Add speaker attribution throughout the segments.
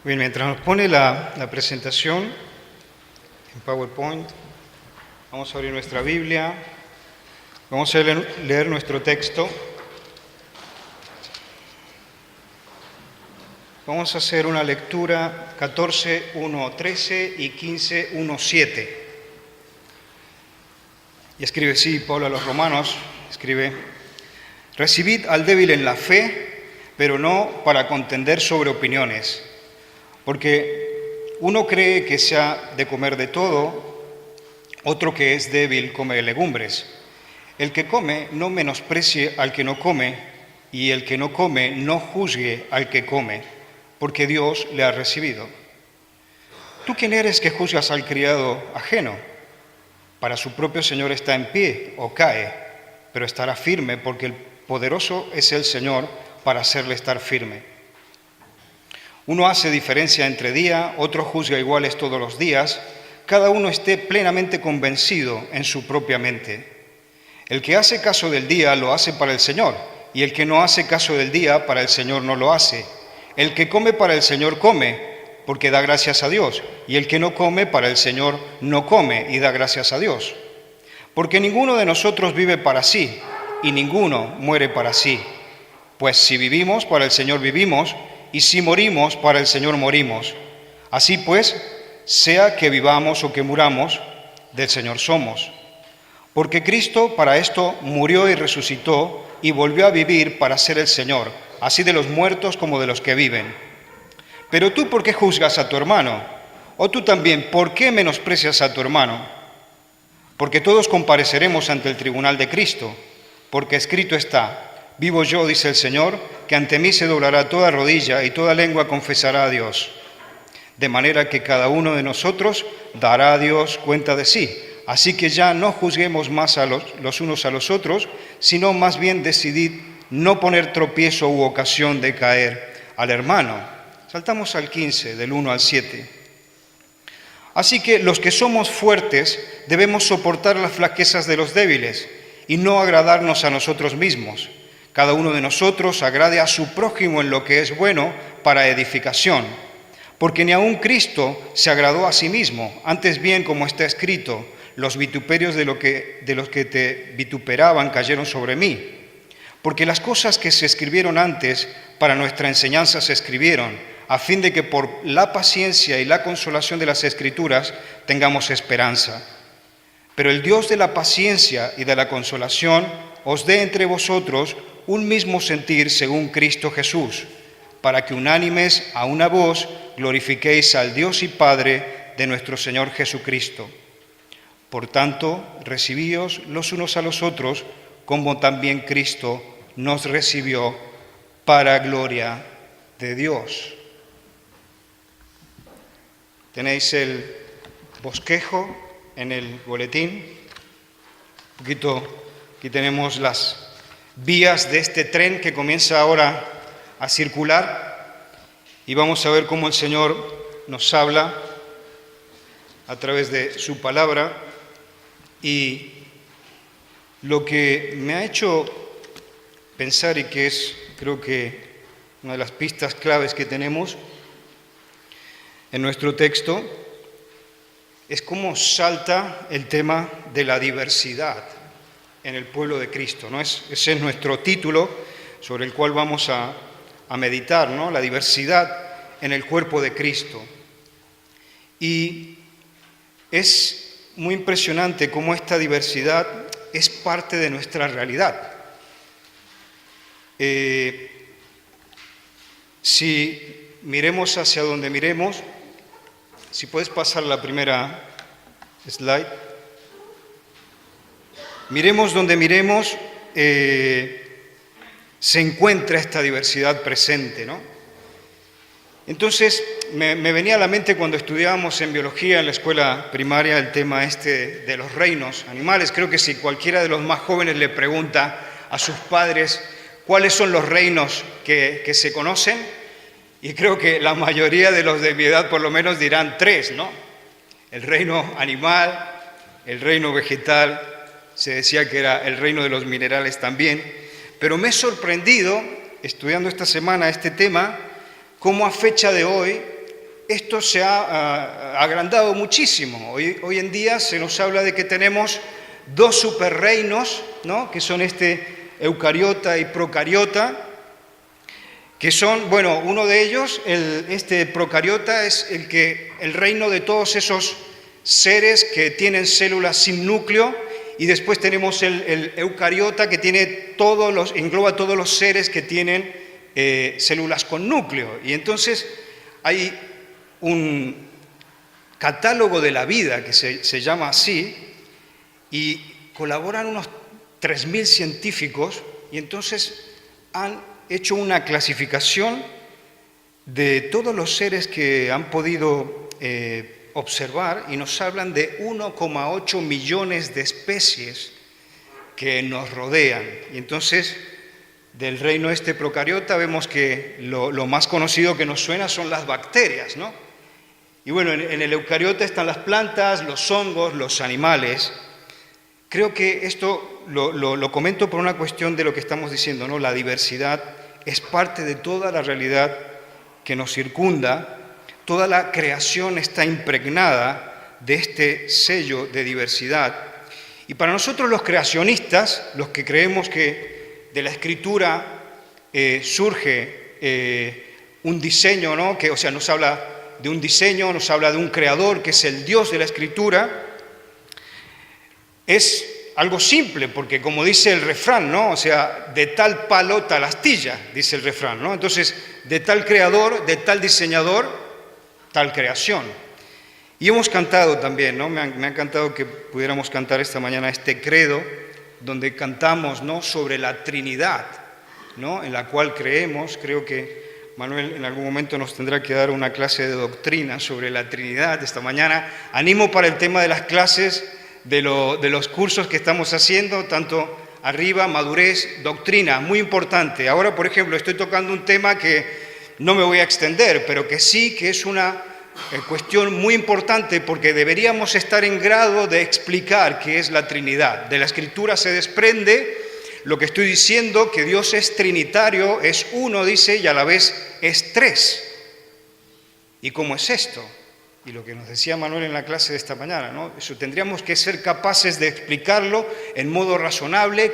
Speaker 1: Bien, mientras nos pone la presentación en PowerPoint, vamos a abrir nuestra Biblia, vamos a leer nuestro texto. Vamos a hacer una lectura 14:1-13 y 15:1-7. Y escribe así Pablo a los Romanos, escribe: recibid al débil en la fe, pero no para contender sobre opiniones, porque uno cree que se ha de comer de todo, otro que es débil come legumbres. El que come no menosprecie al que no come, y el que no come no juzgue al que come, porque Dios le ha recibido. ¿Tú quién eres que juzgas al criado ajeno? Para su propio Señor está en pie o cae, pero estará firme, porque el poderoso es el Señor para hacerle estar firme. Uno hace diferencia entre día, otro juzga iguales todos los días, cada uno esté plenamente convencido en su propia mente. El que hace caso del día lo hace para el Señor, y el que no hace caso del día para el Señor no lo hace. El que come para el Señor come, porque da gracias a Dios, y el que no come para el Señor no come y da gracias a Dios. Porque ninguno de nosotros vive para sí, y ninguno muere para sí. Pues si vivimos, para el Señor vivimos, y si morimos, para el Señor morimos. Así pues, sea que vivamos o que muramos, del Señor somos. Porque Cristo para esto murió y resucitó, y volvió a vivir para ser el Señor, así de los muertos como de los que viven. Pero tú, ¿por qué juzgas a tu hermano? O tú también, ¿por qué menosprecias a tu hermano? Porque todos compareceremos ante el tribunal de Cristo, porque escrito está: vivo yo, dice el Señor, que ante mí se doblará toda rodilla y toda lengua confesará a Dios. De manera que cada uno de nosotros dará a Dios cuenta de sí. Así que ya no juzguemos más a los unos a los otros, sino más bien decidid no poner tropiezo u ocasión de caer al hermano. Saltamos al 15, del 1 al 7. Así que los que somos fuertes debemos soportar las flaquezas de los débiles y no agradarnos a nosotros mismos. Cada uno de nosotros agrade a su prójimo en lo que es bueno para edificación. Porque ni aun Cristo se agradó a sí mismo, antes bien, como está escrito: los vituperios de los que te vituperaban cayeron sobre mí. Porque las cosas que se escribieron antes para nuestra enseñanza se escribieron, a fin de que por la paciencia y la consolación de las Escrituras tengamos esperanza. Pero el Dios de la paciencia y de la consolación os dé entre vosotros un mismo sentir según Cristo Jesús, para que unánimes a una voz glorifiquéis al Dios y Padre de nuestro Señor Jesucristo. Por tanto, recibíos los unos a los otros, como también Cristo nos recibió, para gloria de Dios. Tenéis el bosquejo en el boletín. Un poquito, aquí tenemos las vías de este tren que comienza ahora a circular, y vamos a ver cómo el Señor nos habla a través de su palabra. Y lo que me ha hecho pensar, y que es, creo que, una de las pistas claves que tenemos en nuestro texto, es cómo salta el tema de la diversidad en el pueblo de Cristo, ¿no? Ese es nuestro título sobre el cual vamos a meditar, ¿no? La diversidad en el cuerpo de Cristo. Y es muy impresionante cómo esta diversidad es parte de nuestra realidad. Si miremos hacia donde miremos, si puedes pasar la primera slide, miremos donde miremos, se encuentra esta diversidad presente, ¿no? Entonces, me venía a la mente cuando estudiábamos en biología en la escuela primaria el tema de los reinos animales. Creo que si cualquiera de los más jóvenes le pregunta a sus padres cuáles son los reinos que se conocen, y creo que la mayoría de los de mi edad por lo menos dirán 3, ¿no? El reino animal, el reino vegetal, se decía que era el reino de los minerales también, pero me he sorprendido, estudiando esta semana este tema, cómo a fecha de hoy esto se ha agrandado muchísimo. Hoy en día se nos habla de que tenemos dos superreinos, ¿no? Que son eucariota y procariota, que son, bueno, uno de ellos, este procariota, es el reino de todos esos seres que tienen células sin núcleo, y después tenemos el eucariota, que engloba todos los seres que tienen células con núcleo. Y entonces hay un catálogo de la vida que se llama así, y colaboran unos 3.000 científicos, y entonces han hecho una clasificación de todos los seres que han podido observar, y nos hablan de 1,8 millones de especies que nos rodean. Y entonces, del reino procariota, vemos que lo más conocido que nos suena son las bacterias, ¿no? Y bueno, en el eucariota están las plantas, los hongos, los animales. Creo que esto lo comento por una cuestión de lo que estamos diciendo, ¿no? La diversidad es parte de toda la realidad que nos circunda. Toda la creación está impregnada de este sello de diversidad. Y para nosotros los creacionistas, los que creemos que de la Escritura surge un diseño, ¿no? Nos habla de un diseño, nos habla de un creador que es el Dios de la Escritura, es algo simple, porque como dice el refrán, ¿no? O sea, de tal palo, tal astilla, dice el refrán, ¿no? Entonces, de tal creador, de tal diseñador, tal creación. Y hemos cantado también, ¿no? Me ha encantado que pudiéramos cantar esta mañana este credo, donde cantamos, ¿no? Sobre la Trinidad, ¿no? En la cual creemos. Creo que Manuel en algún momento nos tendrá que dar una clase de doctrina sobre la Trinidad esta mañana. Animo para el tema de las clases de los cursos que estamos haciendo, tanto arriba, madurez, doctrina, muy importante. Ahora, por ejemplo, estoy tocando un tema que no me voy a extender, pero que sí que es una cuestión muy importante, porque deberíamos estar en grado de explicar qué es la Trinidad. De la Escritura se desprende lo que estoy diciendo, que Dios es trinitario, es uno, dice, y a la vez es tres. ¿Y cómo es esto? Y lo que nos decía Manuel en la clase de esta mañana, ¿no? Eso tendríamos que ser capaces de explicarlo en modo razonable,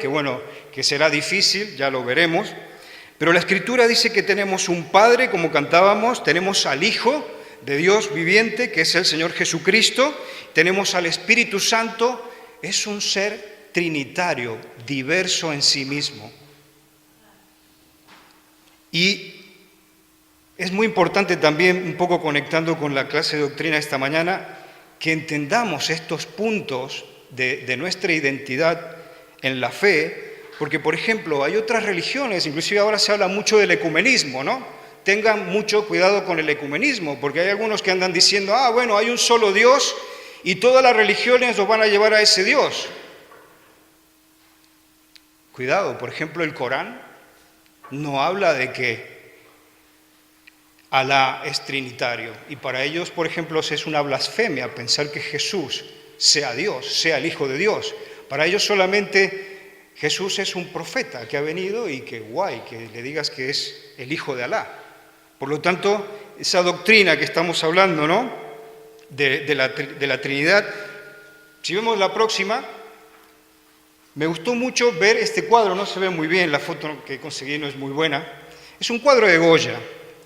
Speaker 1: que será difícil, ya lo veremos. Pero la Escritura dice que tenemos un Padre, como cantábamos, tenemos al Hijo de Dios viviente, que es el Señor Jesucristo, tenemos al Espíritu Santo, es un ser trinitario, diverso en sí mismo. Y es muy importante también, un poco conectando con la clase de doctrina esta mañana, que entendamos estos puntos de nuestra identidad en la fe, porque, por ejemplo, hay otras religiones, inclusive ahora se habla mucho del ecumenismo, ¿no? Tengan mucho cuidado con el ecumenismo, porque hay algunos que andan diciendo, bueno, hay un solo Dios y todas las religiones nos van a llevar a ese Dios. Cuidado, por ejemplo, el Corán no habla de que Alá es trinitario, y para ellos, por ejemplo, es una blasfemia pensar que Jesús sea Dios, sea el Hijo de Dios. Para ellos solamente Jesús es un profeta que ha venido y que guay, que le digas que es el Hijo de Alá. Por lo tanto, esa doctrina que estamos hablando, ¿no? de la Trinidad, si vemos la próxima, me gustó mucho ver este cuadro, no se ve muy bien, la foto que conseguí no es muy buena, es un cuadro de Goya,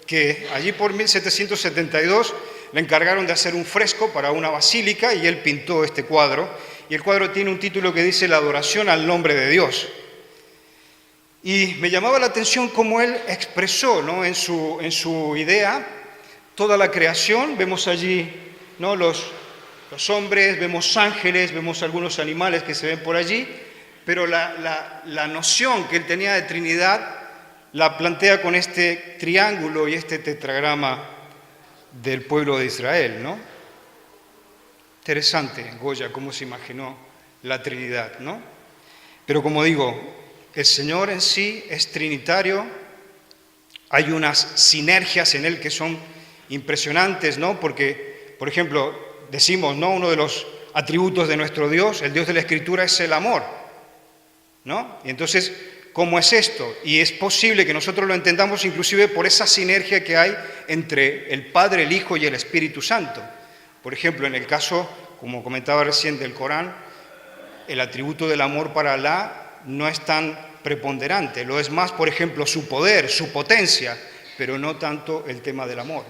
Speaker 1: que allí por 1772 le encargaron de hacer un fresco para una basílica y él pintó este cuadro, y el cuadro tiene un título que dice La adoración al nombre de Dios. Y me llamaba la atención cómo él expresó, ¿no? en su idea toda la creación. Vemos allí, ¿no? los hombres, vemos ángeles, vemos algunos animales que se ven por allí, pero la noción que él tenía de Trinidad la plantea con este triángulo y este tetragrama del pueblo de Israel, ¿no? Interesante, Goya, cómo se imaginó la Trinidad, ¿no? Pero como digo, el Señor en sí es trinitario, hay unas sinergias en Él que son impresionantes, ¿no? Porque, por ejemplo, decimos, ¿no? Uno de los atributos de nuestro Dios, el Dios de la Escritura, es el amor, ¿no? Y entonces cómo es esto. Y es posible que nosotros lo entendamos inclusive por esa sinergia que hay entre el Padre, el Hijo y el Espíritu Santo. Por ejemplo, en el caso, como comentaba recién, del Corán, el atributo del amor para Alá no es tan preponderante. Lo es más, por ejemplo, su poder, su potencia, pero no tanto el tema del amor.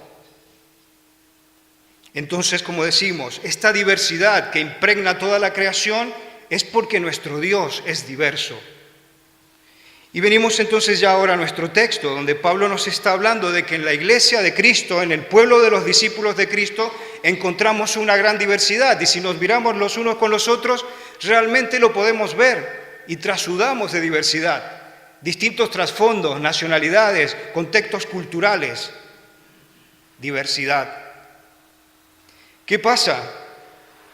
Speaker 1: Entonces, como decimos, esta diversidad que impregna toda la creación es porque nuestro Dios es diverso. Y venimos entonces ya ahora a nuestro texto, donde Pablo nos está hablando de que en la iglesia de Cristo, en el pueblo de los discípulos de Cristo, encontramos una gran diversidad. Y si nos miramos los unos con los otros, realmente lo podemos ver y trasudamos de diversidad. Distintos trasfondos, nacionalidades, contextos culturales, diversidad. ¿Qué pasa?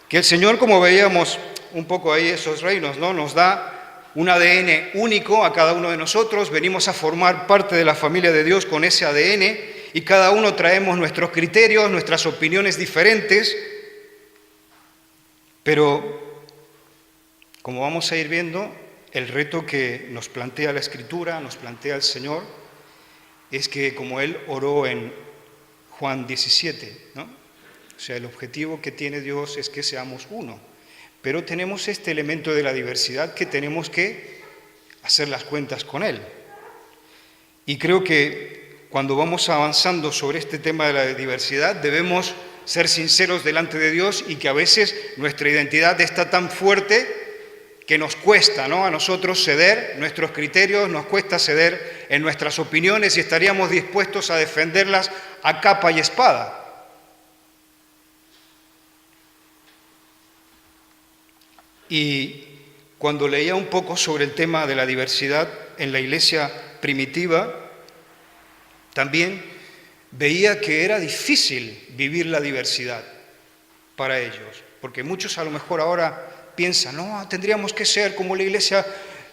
Speaker 1: Que el Señor, como veíamos un poco ahí esos reinos, ¿no? Nos da un ADN único a cada uno de nosotros, venimos a formar parte de la familia de Dios con ese ADN y cada uno traemos nuestros criterios, nuestras opiniones diferentes, pero como vamos a ir viendo, el reto que nos plantea la Escritura, nos plantea el Señor, es que como Él oró en Juan 17, ¿no? O sea, el objetivo que tiene Dios es que seamos uno. Pero tenemos este elemento de la diversidad que tenemos que hacer las cuentas con él. Y creo que cuando vamos avanzando sobre este tema de la diversidad debemos ser sinceros delante de Dios y que a veces nuestra identidad está tan fuerte que nos cuesta, ¿no?, a nosotros ceder nuestros criterios, nos cuesta ceder en nuestras opiniones y estaríamos dispuestos a defenderlas a capa y espada. Y cuando leía un poco sobre el tema de la diversidad en la iglesia primitiva, también veía que era difícil vivir la diversidad para ellos, porque muchos a lo mejor ahora piensan, no, tendríamos que ser como la iglesia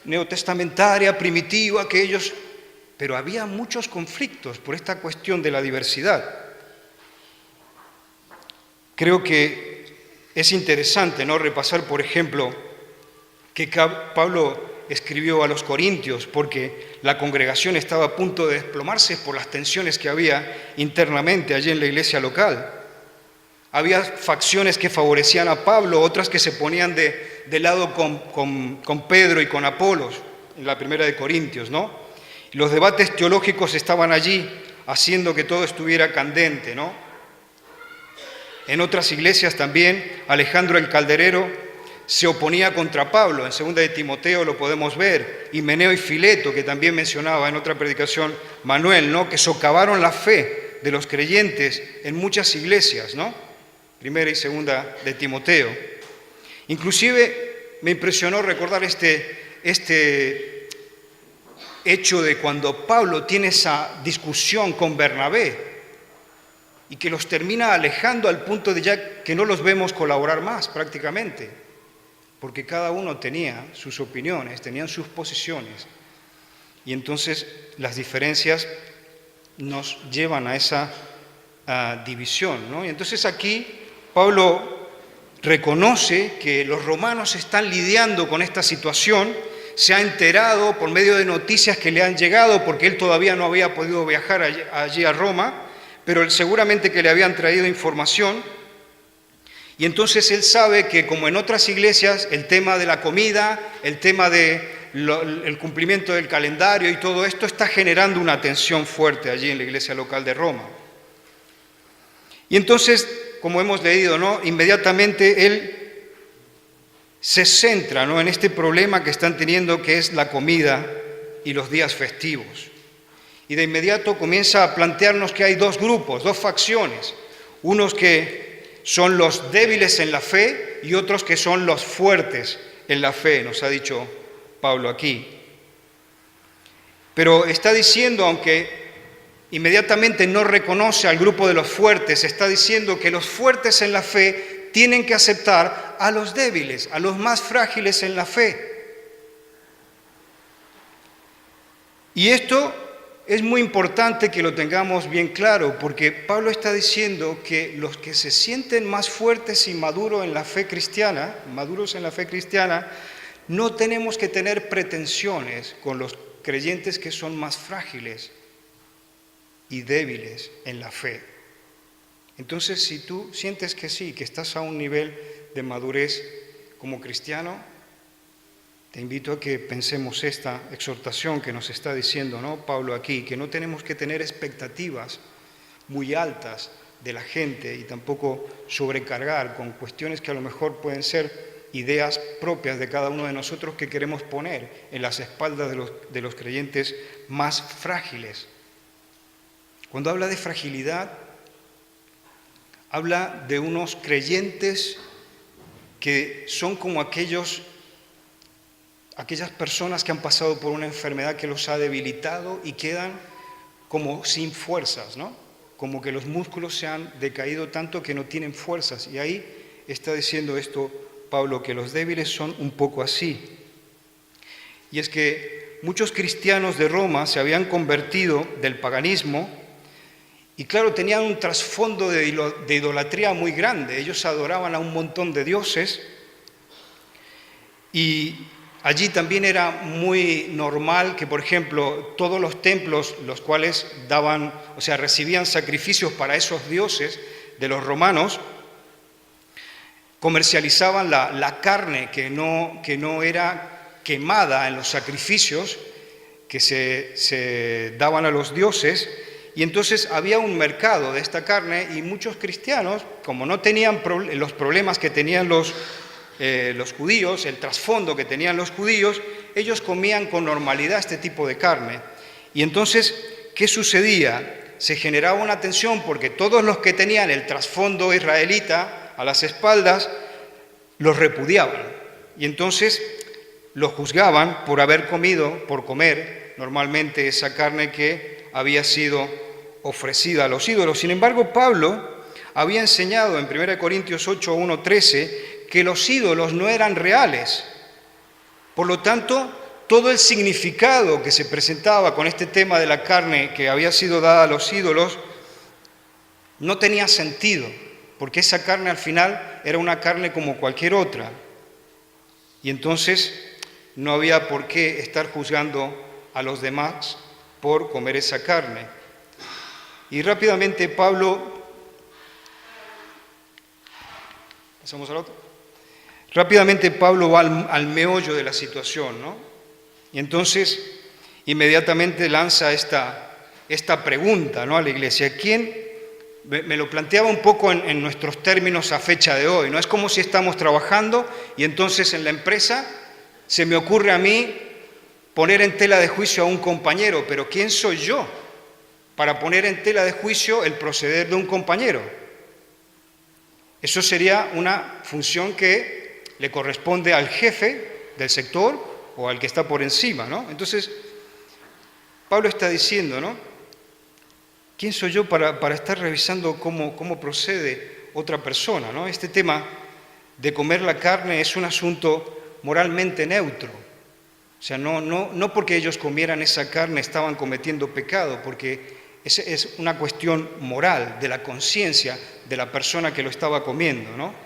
Speaker 1: neotestamentaria, primitiva, que ellos... Pero había muchos conflictos por esta cuestión de la diversidad. Creo que es interesante, ¿no?, repasar, por ejemplo, que Pablo escribió a los Corintios porque la congregación estaba a punto de desplomarse por las tensiones que había internamente allí en la iglesia local. Había facciones que favorecían a Pablo, otras que se ponían de lado con Pedro y con Apolos, en la primera de Corintios, ¿no? Y los debates teológicos estaban allí, haciendo que todo estuviera candente, ¿no? En otras iglesias también, Alejandro el Calderero se oponía contra Pablo. En 2 de Timoteo lo podemos ver. Himeneo y Fileto, que también mencionaba en otra predicación Manuel, ¿no?, que socavaron la fe de los creyentes en muchas iglesias, ¿no? 1 y 2 de Timoteo. Inclusive me impresionó recordar este hecho de cuando Pablo tiene esa discusión con Bernabé, y que los termina alejando al punto de ya que no los vemos colaborar más prácticamente, porque cada uno tenía sus opiniones, tenían sus posiciones, y entonces las diferencias nos llevan a esa división, ¿no? Y entonces aquí Pablo reconoce que los romanos están lidiando con esta situación, se ha enterado por medio de noticias que le han llegado, porque él todavía no había podido viajar allí a Roma, pero seguramente que le habían traído información, y entonces él sabe que como en otras iglesias el tema de la comida, el tema del cumplimiento del calendario y todo esto está generando una tensión fuerte allí en la iglesia local de Roma. Y entonces, como hemos leído, ¿no?, inmediatamente él se centra, ¿no?, en este problema que están teniendo, que es la comida y los días festivos. Y de inmediato comienza a plantearnos que hay dos grupos, dos facciones, unos que son los débiles en la fe y otros que son los fuertes en la fe, nos ha dicho Pablo aquí. Pero está diciendo, aunque inmediatamente no reconoce al grupo de los fuertes, está diciendo que los fuertes en la fe tienen que aceptar a los débiles, a los más frágiles en la fe. Y esto es muy importante que lo tengamos bien claro, porque Pablo está diciendo que los que se sienten más fuertes y maduros en la fe cristiana, no tenemos que tener pretensiones con los creyentes que son más frágiles y débiles en la fe. Entonces, si tú sientes que sí, que estás a un nivel de madurez como cristiano, te invito a que pensemos esta exhortación que nos está diciendo, ¿no?, Pablo aquí, que no tenemos que tener expectativas muy altas de la gente y tampoco sobrecargar con cuestiones que a lo mejor pueden ser ideas propias de cada uno de nosotros que queremos poner en las espaldas de los creyentes más frágiles. Cuando habla de fragilidad, habla de unos creyentes que son como aquellas personas que han pasado por una enfermedad que los ha debilitado y quedan como sin fuerzas, ¿no? Como que los músculos se han decaído tanto que no tienen fuerzas. Y ahí está diciendo esto Pablo, que los débiles son un poco así. Y es que muchos cristianos de Roma se habían convertido del paganismo y claro, tenían un trasfondo de idolatría muy grande. Ellos adoraban a un montón de dioses y allí también era muy normal que, por ejemplo, todos los templos, los cuales recibían sacrificios para esos dioses de los romanos, comercializaban la carne que no era quemada en los sacrificios que se daban a los dioses, y entonces había un mercado de esta carne y muchos cristianos, como no tenían los problemas que tenían los judíos, el trasfondo que tenían los judíos, ellos comían con normalidad este tipo de carne. Y entonces, ¿qué sucedía? Se generaba una tensión porque todos los que tenían el trasfondo israelita a las espaldas los repudiaban. Y entonces los juzgaban por comer normalmente esa carne que había sido ofrecida a los ídolos. Sin embargo, Pablo había enseñado en 1 Corintios 8, 1, 13, que los ídolos no eran reales. Por lo tanto, todo el significado que se presentaba con este tema de la carne que había sido dada a los ídolos no tenía sentido, porque esa carne al final era una carne como cualquier otra. Y entonces no había por qué estar juzgando a los demás por comer esa carne. Y rápidamente Pablo, pasamos al otro. Rápidamente Pablo va al meollo de la situación, ¿no? Y entonces inmediatamente lanza esta pregunta, ¿no?, a la iglesia. ¿Quién? Me lo planteaba un poco en nuestros términos a fecha de hoy, ¿no? Es como si estamos trabajando y entonces en la empresa se me ocurre a mí poner en tela de juicio a un compañero, pero ¿quién soy yo para poner en tela de juicio el proceder de un compañero? Eso sería una función que le corresponde al jefe del sector o al que está por encima, ¿no? Entonces, Pablo está diciendo, ¿no?, ¿quién soy yo para estar revisando cómo procede otra persona, ¿no? Este tema de comer la carne es un asunto moralmente neutro. O sea, no porque ellos comieran esa carne estaban cometiendo pecado, porque es una cuestión moral, de la conciencia de la persona que lo estaba comiendo, ¿no?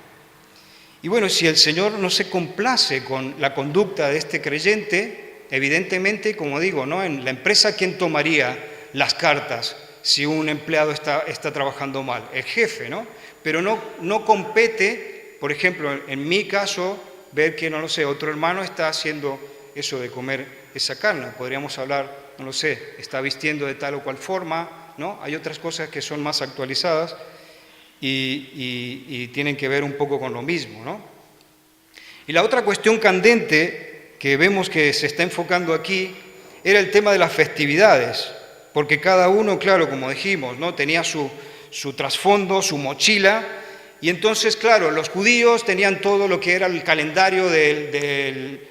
Speaker 1: Y bueno, si el Señor no se complace con la conducta de este creyente, evidentemente, como digo, ¿no?, en la empresa, ¿quién tomaría las cartas si un empleado está trabajando mal? El jefe, ¿no? Pero no compete, por ejemplo, en mi caso, ver que, no lo sé, otro hermano está haciendo eso de comer esa carne. Podríamos hablar, no lo sé, está vistiendo de tal o cual forma, ¿no? Hay otras cosas que son más actualizadas y tienen que ver un poco con lo mismo, ¿no? Y la otra cuestión candente que vemos que se está enfocando aquí era el tema de las festividades, porque cada uno, claro, como dijimos, ¿no?, tenía su trasfondo, su mochila, y entonces, claro, los judíos tenían todo lo que era el calendario del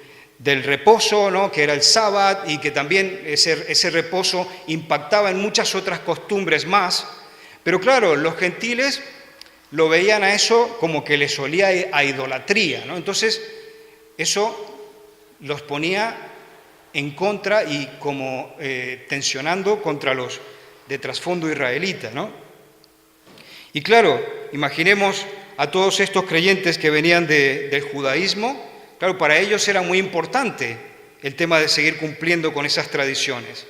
Speaker 1: reposo, ¿no?, que era el sábado, y que también ese reposo impactaba en muchas otras costumbres más. Pero claro, los gentiles lo veían a eso como que les olía a idolatría, ¿no? Entonces, eso los ponía en contra y como tensionando contra los de trasfondo israelita, ¿no? Y claro, imaginemos a todos estos creyentes que venían del judaísmo. Claro, para ellos era muy importante el tema de seguir cumpliendo con esas tradiciones.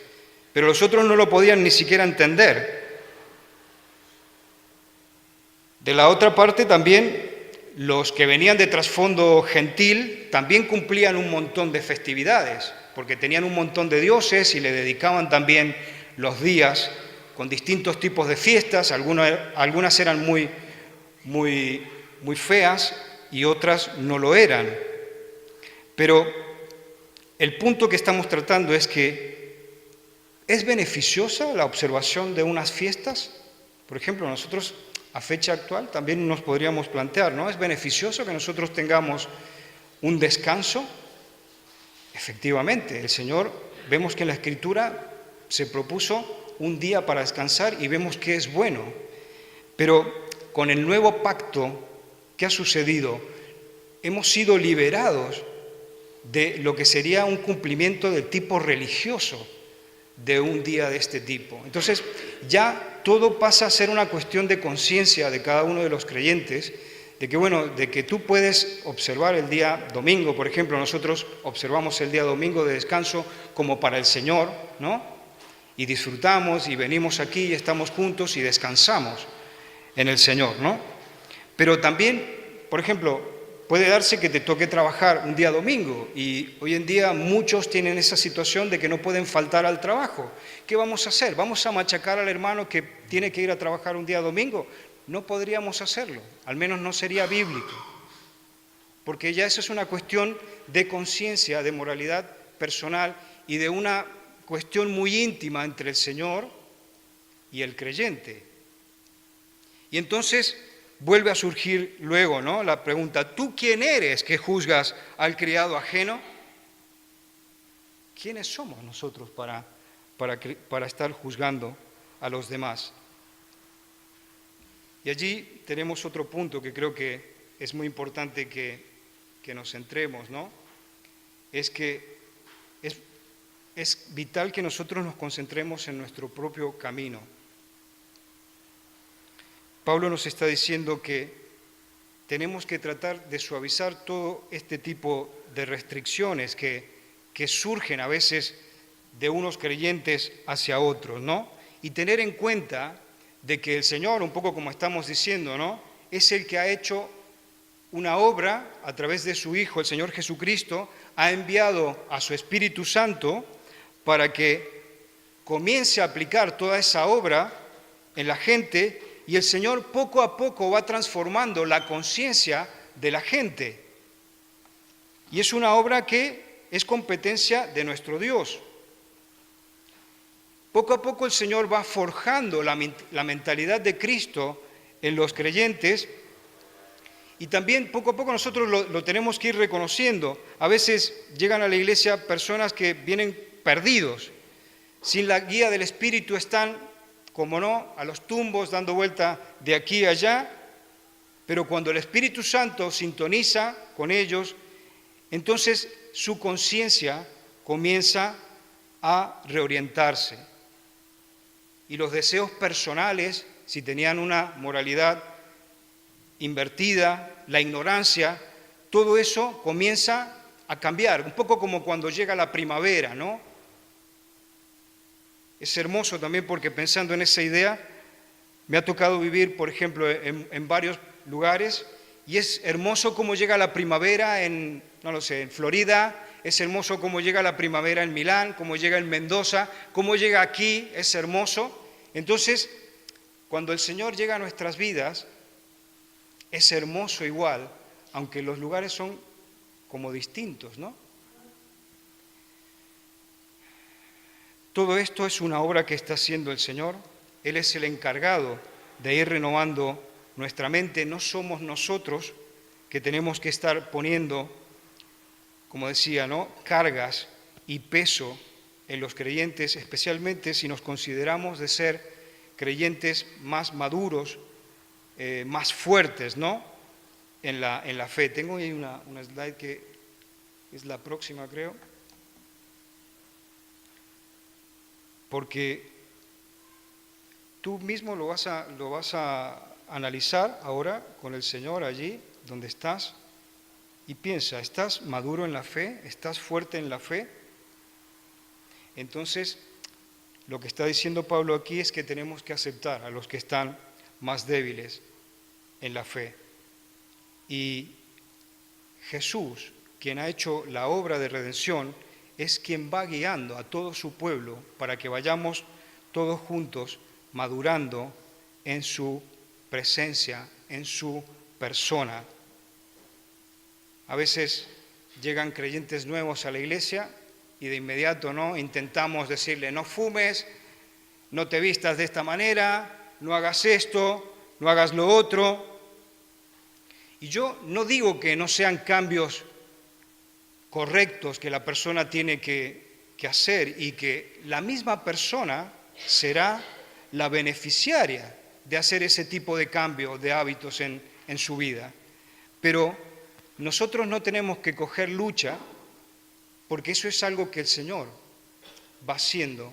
Speaker 1: Pero los otros no lo podían ni siquiera entender. De la otra parte también, los que venían de trasfondo gentil también cumplían un montón de festividades, porque tenían un montón de dioses y le dedicaban también los días con distintos tipos de fiestas. Algunas eran muy feas y otras no lo eran. Pero el punto que estamos tratando es que ¿es beneficiosa la observación de unas fiestas? Por ejemplo, nosotros a fecha actual también nos podríamos plantear, ¿no? ¿Es beneficioso que nosotros tengamos un descanso? Efectivamente, el Señor, vemos que en la Escritura se propuso un día para descansar y vemos que es bueno. Pero con el nuevo pacto, ¿qué ha sucedido? Hemos sido liberados de lo que sería un cumplimiento del tipo religioso de un día de este tipo. Entonces, ya todo pasa a ser una cuestión de conciencia de cada uno de los creyentes, de que tú puedes observar el día domingo, por ejemplo, nosotros observamos el día domingo de descanso como para el Señor, ¿no? Y disfrutamos y venimos aquí y estamos juntos y descansamos en el Señor, ¿no? Pero también, por ejemplo, puede darse que te toque trabajar un día domingo y hoy en día muchos tienen esa situación de que no pueden faltar al trabajo. ¿Qué vamos a hacer? ¿Vamos a machacar al hermano que tiene que ir a trabajar un día domingo? No podríamos hacerlo, al menos no sería bíblico, porque ya eso es una cuestión de conciencia, de moralidad personal y de una cuestión muy íntima entre el Señor y el creyente. Y entonces vuelve a surgir luego, ¿no?, la pregunta, ¿tú quién eres que juzgas al criado ajeno? ¿Quiénes somos nosotros para estar juzgando a los demás? Y allí tenemos otro punto que creo que es muy importante que nos centremos, ¿no? Es que es vital que nosotros nos concentremos en nuestro propio camino. Pablo nos está diciendo que tenemos que tratar de suavizar todo este tipo de restricciones que surgen a veces de unos creyentes hacia otros, ¿no? Y tener en cuenta de que el Señor, un poco como estamos diciendo, ¿no?, es el que ha hecho una obra a través de su Hijo, el Señor Jesucristo, ha enviado a su Espíritu Santo para que comience a aplicar toda esa obra en la gente. Y el Señor poco a poco va transformando la conciencia de la gente. Y es una obra que es competencia de nuestro Dios. Poco a poco el Señor va forjando la mentalidad de Cristo en los creyentes y también poco a poco nosotros lo tenemos que ir reconociendo. A veces llegan a la iglesia personas que vienen perdidos, sin la guía del Espíritu están, como no, a los tumbos, dando vuelta de aquí a allá, pero cuando el Espíritu Santo sintoniza con ellos, entonces su conciencia comienza a reorientarse. Y los deseos personales, si tenían una moralidad invertida, la ignorancia, todo eso comienza a cambiar, un poco como cuando llega la primavera, ¿no? Es hermoso también porque pensando en esa idea, me ha tocado vivir, por ejemplo, en varios lugares y es hermoso cómo llega la primavera en Florida, es hermoso cómo llega la primavera en Milán, cómo llega en Mendoza, cómo llega aquí, es hermoso. Entonces, cuando el Señor llega a nuestras vidas, es hermoso igual, aunque los lugares son como distintos, ¿no? Todo esto es una obra que está haciendo el Señor. Él es el encargado de ir renovando nuestra mente. No somos nosotros que tenemos que estar poniendo, como decía, ¿no?, cargas y peso en los creyentes, especialmente si nos consideramos de ser creyentes más maduros, más fuertes, ¿no?, en la fe. Tengo ahí una slide que es la próxima, creo. Porque tú mismo lo vas a analizar ahora con el Señor allí donde estás y piensa, ¿estás maduro en la fe? ¿Estás fuerte en la fe? Entonces, lo que está diciendo Pablo aquí es que tenemos que aceptar a los que están más débiles en la fe. Y Jesús, quien ha hecho la obra de redención, es quien va guiando a todo su pueblo para que vayamos todos juntos madurando en su presencia, en su persona. A veces llegan creyentes nuevos a la iglesia y de inmediato, ¿no?, intentamos decirle: no fumes, no te vistas de esta manera, no hagas esto, no hagas lo otro. Y yo no digo que no sean cambios correctos que la persona tiene que hacer y que la misma persona será la beneficiaria de hacer ese tipo de cambio de hábitos en su vida. Pero nosotros no tenemos que coger lucha, porque eso es algo que el Señor va haciendo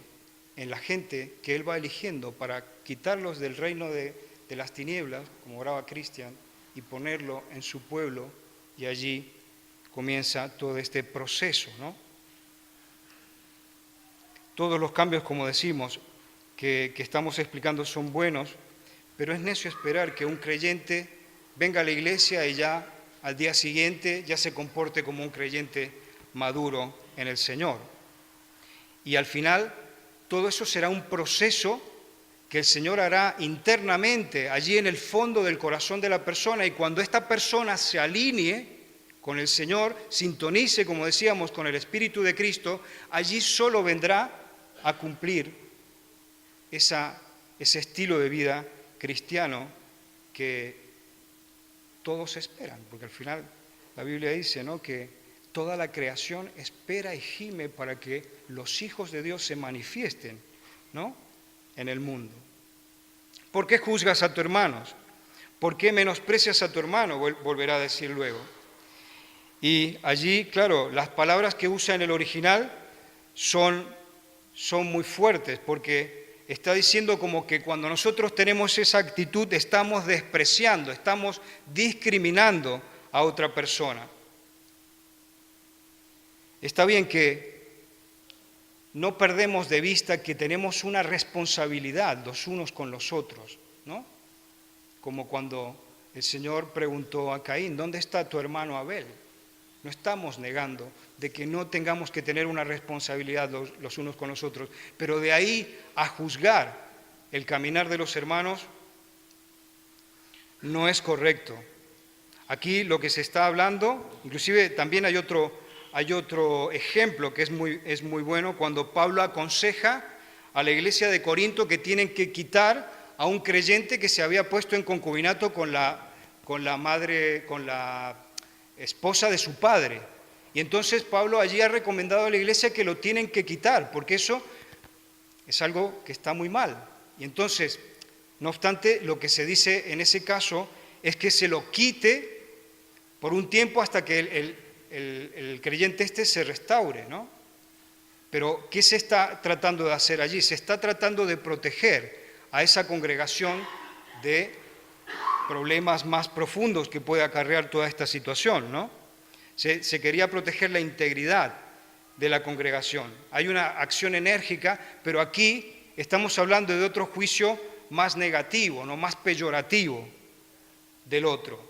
Speaker 1: en la gente que Él va eligiendo para quitarlos del reino de las tinieblas, como oraba Cristian, y ponerlo en su pueblo, y allí comienza todo este proceso, ¿no? Todos los cambios, como decimos, que estamos explicando son buenos, pero es necio esperar que un creyente venga a la iglesia y ya al día siguiente ya se comporte como un creyente maduro en el Señor. Y al final todo eso será un proceso que el Señor hará internamente, allí en el fondo del corazón de la persona, y cuando esta persona se alinee con el Señor, sintonice, como decíamos, con el Espíritu de Cristo, allí solo vendrá a cumplir ese estilo de vida cristiano que todos esperan, porque al final la Biblia dice, ¿no?, que toda la creación espera y gime para que los hijos de Dios se manifiesten, ¿no?, en el mundo. ¿Por qué juzgas a tu hermano? ¿Por qué menosprecias a tu hermano? Volverá a decir luego. Y allí, claro, las palabras que usa en el original son muy fuertes, porque está diciendo como que cuando nosotros tenemos esa actitud estamos despreciando, estamos discriminando a otra persona. Está bien que no perdemos de vista que tenemos una responsabilidad los unos con los otros, ¿no? Como cuando el Señor preguntó a Caín: ¿dónde está tu hermano Abel? No estamos negando de que no tengamos que tener una responsabilidad los unos con los otros, pero de ahí a juzgar el caminar de los hermanos no es correcto. Aquí lo que se está hablando, inclusive también hay otro ejemplo que es muy bueno, cuando Pablo aconseja a la iglesia de Corinto que tienen que quitar a un creyente que se había puesto en concubinato con la esposa de su padre. Y entonces Pablo allí ha recomendado a la iglesia que lo tienen que quitar, porque eso es algo que está muy mal. Y entonces, no obstante, lo que se dice en ese caso es que se lo quite por un tiempo hasta que el creyente se restaure, ¿no? Pero, ¿qué se está tratando de hacer allí? Se está tratando de proteger a esa congregación de problemas más profundos que puede acarrear toda esta situación, ¿no? Se quería proteger la integridad de la congregación. Hay una acción enérgica, pero aquí estamos hablando de otro juicio más negativo, ¿no?, más peyorativo del otro.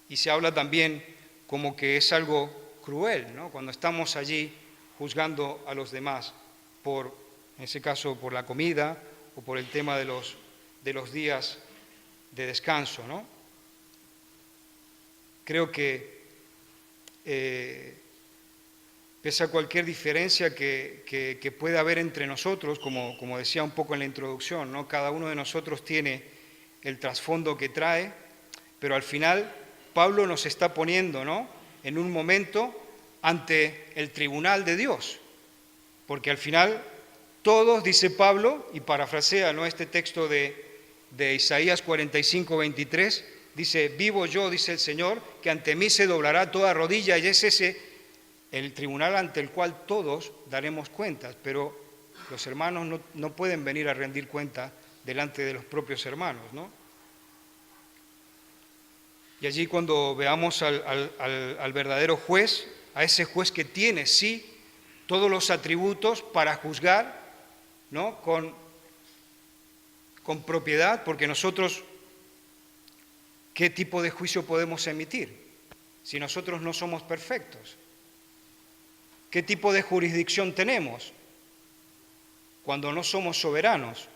Speaker 1: Y se habla también como que es algo cruel, ¿no?, cuando estamos allí juzgando a los demás en ese caso, por la comida o por el tema de los días de descanso, ¿no? Creo que pese a cualquier diferencia que pueda haber entre nosotros, como decía un poco en la introducción, ¿no?, cada uno de nosotros tiene el trasfondo que trae, pero al final Pablo nos está poniendo, ¿no?, en un momento ante el tribunal de Dios, porque al final todos, dice Pablo, y parafrasea, ¿no?, este texto de Isaías 45, 23, dice: vivo yo, dice el Señor, que ante mí se doblará toda rodilla, y es ese el tribunal ante el cual todos daremos cuentas, pero los hermanos no pueden venir a rendir cuenta delante de los propios hermanos, ¿no? Y allí, cuando veamos al verdadero juez, a ese juez que tiene, sí, todos los atributos para juzgar, ¿no? con propiedad, porque nosotros, ¿qué tipo de juicio podemos emitir si nosotros no somos perfectos? ¿Qué tipo de jurisdicción tenemos cuando no somos soberanos?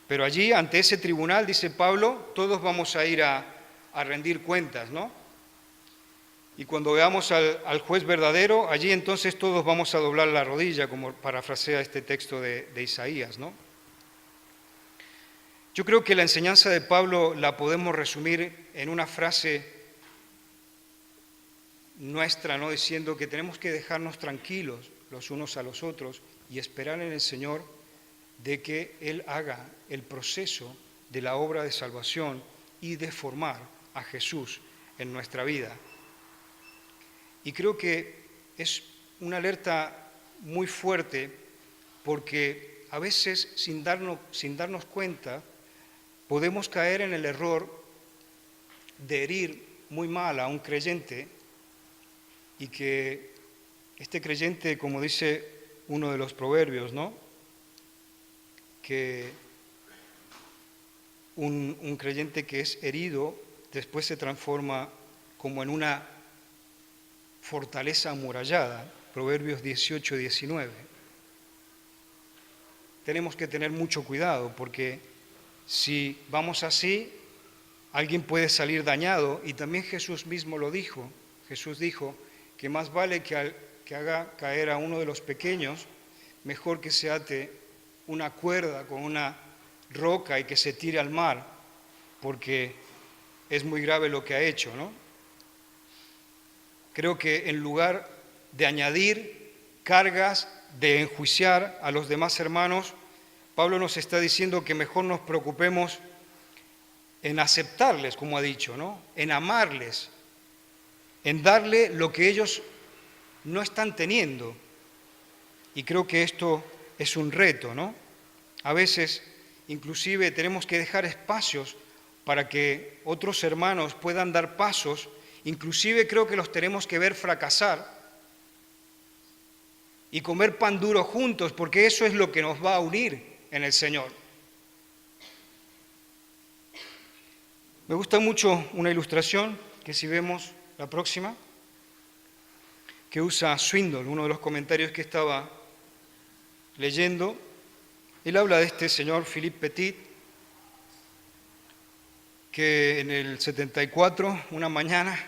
Speaker 1: Pero allí, ante ese tribunal, dice Pablo, todos vamos a ir a rendir cuentas, ¿no? Y cuando veamos al juez verdadero, allí entonces todos vamos a doblar la rodilla, como parafrasea este texto de Isaías, ¿no? Yo creo que la enseñanza de Pablo la podemos resumir en una frase nuestra, ¿no? Diciendo que tenemos que dejarnos tranquilos los unos a los otros y esperar en el Señor de que Él haga el proceso de la obra de salvación y de formar a Jesús en nuestra vida. Y creo que es una alerta muy fuerte porque a veces sin darnos cuenta podemos caer en el error de herir muy mal a un creyente y que este creyente, como dice uno de los proverbios, ¿no? Que un creyente que es herido después se transforma como en una fortaleza amurallada, Proverbios 18, 19. Tenemos que tener mucho cuidado porque si vamos así, alguien puede salir dañado y también Jesús mismo lo dijo. Jesús dijo que más vale que haga caer a uno de los pequeños, mejor que se ate una cuerda con una roca y que se tire al mar, porque es muy grave lo que ha hecho, ¿no? Creo que en lugar de añadir cargas, de enjuiciar a los demás hermanos, Pablo nos está diciendo que mejor nos preocupemos en aceptarles, como ha dicho, ¿no? En amarles, en darle lo que ellos no están teniendo. Y creo que esto es un reto, ¿no? A veces, inclusive, tenemos que dejar espacios para que otros hermanos puedan dar pasos. Inclusive creo que los tenemos que ver fracasar y comer pan duro juntos, porque eso es lo que nos va a unir en el Señor. Me gusta mucho una ilustración que si vemos la próxima, que usa Swindoll, uno de los comentarios que estaba leyendo. Él habla de este señor Philippe Petit, que en el 74, una mañana,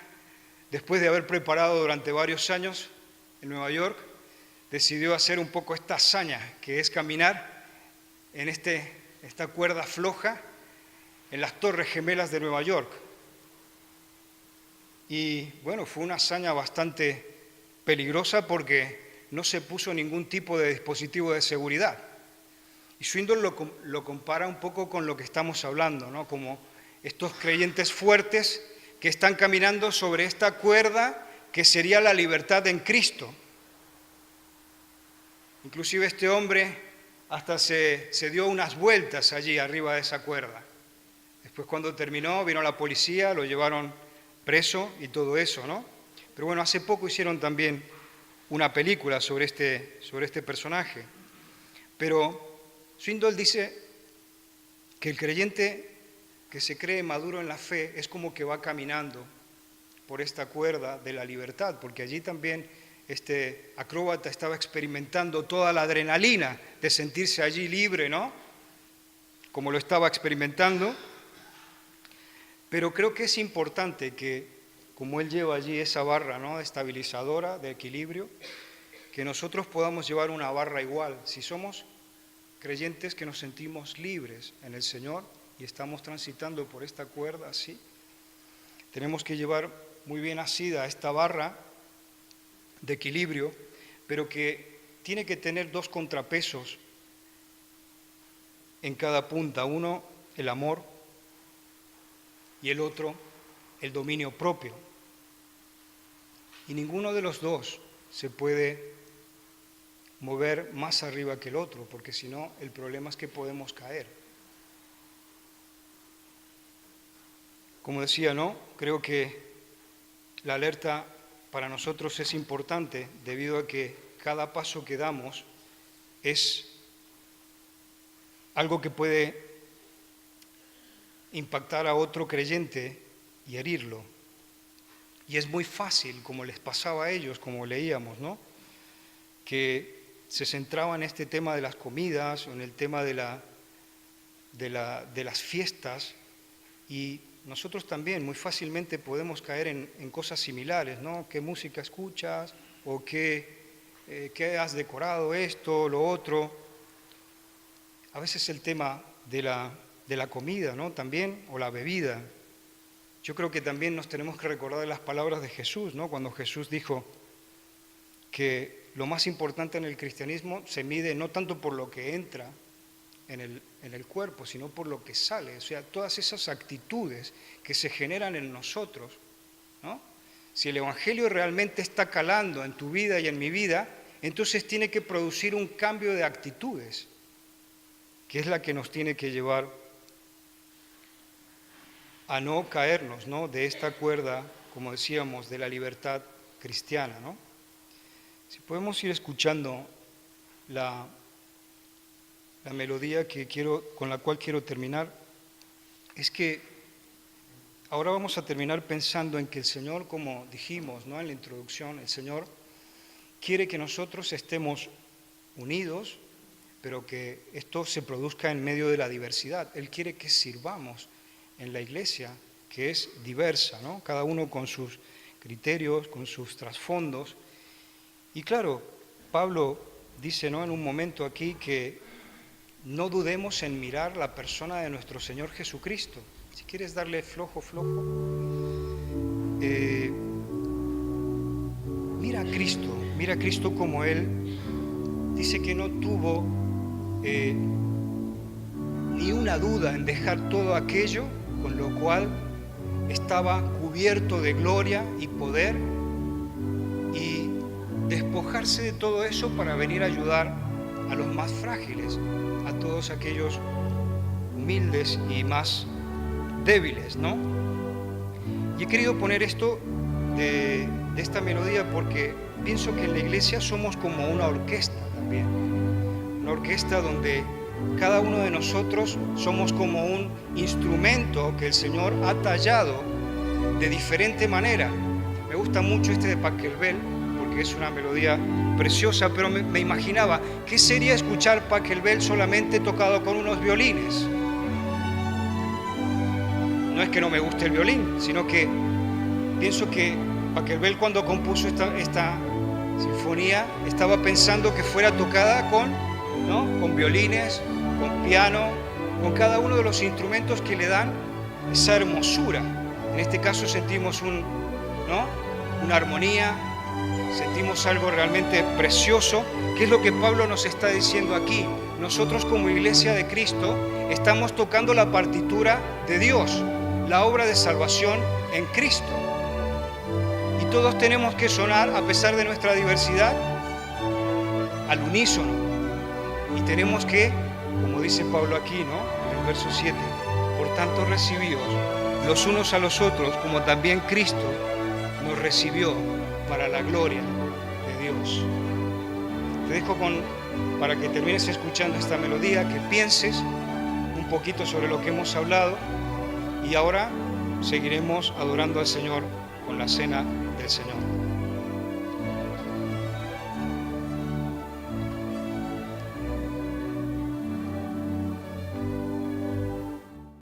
Speaker 1: después de haber preparado durante varios años en Nueva York, decidió hacer un poco esta hazaña, que es caminar en esta cuerda floja en las Torres Gemelas de Nueva York. Y bueno, fue una hazaña bastante peligrosa porque no se puso ningún tipo de dispositivo de seguridad. Y Swindoll lo compara un poco con lo que estamos hablando, ¿no? Como estos creyentes fuertes que están caminando sobre esta cuerda que sería la libertad en Cristo. Inclusive este hombre hasta se dio unas vueltas allí arriba de esa cuerda. Después cuando terminó vino la policía, lo llevaron preso y todo eso, ¿no? Pero bueno, hace poco hicieron también una película sobre este personaje. Pero Swindoll dice que el creyente que se cree maduro en la fe es como que va caminando por esta cuerda de la libertad, porque allí también este acróbata estaba experimentando toda la adrenalina de sentirse allí libre, ¿no? Como lo estaba experimentando. Pero creo que es importante que, como él lleva allí esa barra, ¿no?, estabilizadora, de equilibrio, que nosotros podamos llevar una barra igual. Si somos creyentes que nos sentimos libres en el Señor y estamos transitando por esta cuerda así, tenemos que llevar muy bien asida esta barra de equilibrio, pero que tiene que tener dos contrapesos en cada punta. Uno, el amor, y el otro, el dominio propio. Y ninguno de los dos se puede mover más arriba que el otro, porque si no, el problema es que podemos caer. Como decía, ¿no? Creo que la alerta para nosotros es importante debido a que cada paso que damos es algo que puede impactar a otro creyente y herirlo. Y es muy fácil, como les pasaba a ellos, como leíamos, ¿no?, que se centraban en este tema de las comidas o en el tema de las fiestas, y nosotros también muy fácilmente podemos caer en cosas similares, ¿no? ¿Qué música escuchas? ¿O qué has decorado esto, lo otro? A veces el tema de la comida, ¿no?, también, o la bebida. Yo creo que también nos tenemos que recordar las palabras de Jesús, ¿no?, cuando Jesús dijo que lo más importante en el cristianismo se mide no tanto por lo que entra en el cuerpo, sino por lo que sale. O sea, todas esas actitudes que se generan en nosotros, ¿no? Si el Evangelio realmente está calando en tu vida y en mi vida, entonces tiene que producir un cambio de actitudes, que es la que nos tiene que llevar a no caernos, ¿no?, de esta cuerda, como decíamos, de la libertad cristiana, ¿no? Si podemos ir escuchando la melodía con la cual quiero terminar, es que ahora vamos a terminar pensando en que el Señor, como dijimos, ¿no?, en la introducción, el Señor quiere que nosotros estemos unidos, pero que esto se produzca en medio de la diversidad. Él quiere que sirvamos en la iglesia, que es diversa, ¿no?, cada uno con sus criterios, con sus trasfondos. Y claro, Pablo dice, ¿no?, en un momento aquí, que no dudemos en mirar la persona de nuestro Señor Jesucristo. Si quieres darle flojo. Mira a Cristo como Él dice que no tuvo ni una duda en dejar todo aquello con lo cual estaba cubierto de gloria y poder, y despojarse de todo eso para venir a ayudar a los más frágiles, a todos aquellos humildes y más débiles, ¿no? Y he querido poner esto de esta melodía porque pienso que en la iglesia somos como una orquesta también, una orquesta donde cada uno de nosotros somos como un instrumento que el Señor ha tallado de diferente manera. Me gusta mucho este de Pachelbel, porque es una melodía preciosa, pero me imaginaba, ¿qué sería escuchar Pachelbel solamente tocado con unos violines? No es que no me guste el violín, sino que pienso que Pachelbel, cuando compuso esta sinfonía, estaba pensando que fuera tocada con violines, con piano, con cada uno de los instrumentos que le dan esa hermosura. En este caso sentimos una armonía, sentimos algo realmente precioso, que es lo que Pablo nos está diciendo aquí. Nosotros como Iglesia de Cristo estamos tocando la partitura de Dios, la obra de salvación en Cristo. Y todos tenemos que sonar, a pesar de nuestra diversidad, al unísono. Y tenemos que, como dice Pablo aquí, ¿no?, en el verso 7, por tanto recibíos los unos a los otros, como también Cristo nos recibió para la gloria de Dios. Te dejo para que termines escuchando esta melodía, que pienses un poquito sobre lo que hemos hablado, y ahora seguiremos adorando al Señor con la cena del Señor.